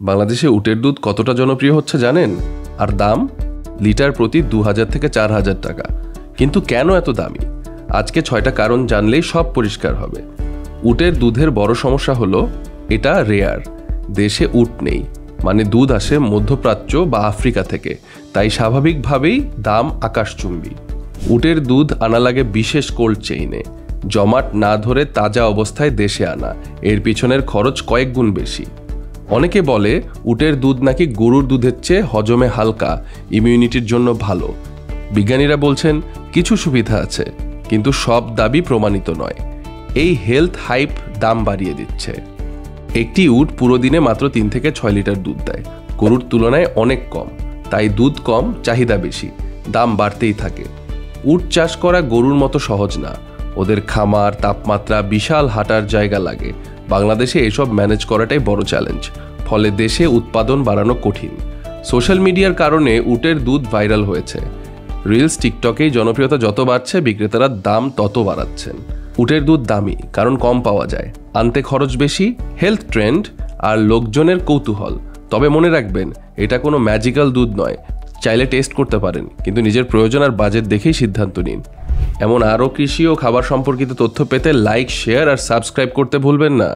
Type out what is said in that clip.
বাংলাদেশে উটের দুধ কতটা জনপ্রিয় হচ্ছে জানেন? আর দাম লিটার প্রতি 2000 থেকে 4000 টাকা। কিন্তু কেন এত দামি? আজকে 6টা কারণ জানলেই সব পরিষ্কার হবে। উটের দুধের বড় সমস্যা হলো এটা রেয়ার। দেশে উট নেই, মানে দুধ আসে মধ্যপ্রাচ্য বা আফ্রিকা থেকে, তাই স্বাভাবিকভাবেই দাম আকাশচুম্বী। উটের দুধ আনা লাগে বিশেষ কোল্ড চেইনে, জমাট না ধরে তাজা অবস্থায় দেশে আনা। এর পিছনের খরচ কয়েক গুণ বেশি। অনেকে বলে উটের দুধ নাকি গরুর দুধের চেয়ে হজমে হালকা, ইমিউনিটির জন্য ভালো। বিজ্ঞানীরা বলছেন কিছু সুবিধা আছে, কিন্তু সব দাবি প্রমাণিত নয়। এই হেলথ হাইপ দাম বাড়িয়ে দিচ্ছে। একটি উট পুরো দিনে মাত্র 3 থেকে 6 লিটার দুধ দেয়, গরুর তুলনায় অনেক কম। তাই দুধ কম, চাহিদা বেশি, দাম বাড়তেই থাকে। উট চাষ করা গরুর মতো সহজ না। ওদের খামার, তাপমাত্রা, বিশাল হাঁটার জায়গা লাগে। বাংলাদেশে এসব ম্যানেজ করাটাই বড় চ্যালেঞ্জ। ফলে দেশে উৎপাদন বাড়ানো কঠিন। সোশ্যাল মিডিয়ার কারণে উটের দুধ ভাইরাল হয়েছে। রিলস, টিকটকেই জনপ্রিয়তা যত বাড়ছে, বিক্রেতারা দাম তত বাড়াচ্ছেন। উটের দুধ দামি কারণ কম পাওয়া যায়, আনতে খরচ বেশি, হেলথ ট্রেন্ড আর লোকজনের কৌতূহল। তবে মনে রাখবেন, এটা কোনো ম্যাজিক্যাল দুধ নয়। চাইলে টেস্ট করতে পারেন, কিন্তু নিজের প্রয়োজন আর বাজেট দেখেই সিদ্ধান্ত নিন। এমন আরও কৃষি ও খাবার সম্পর্কিত তথ্য পেতে লাইক, শেয়ার আর সাবস্ক্রাইব করতে ভুলবেন না।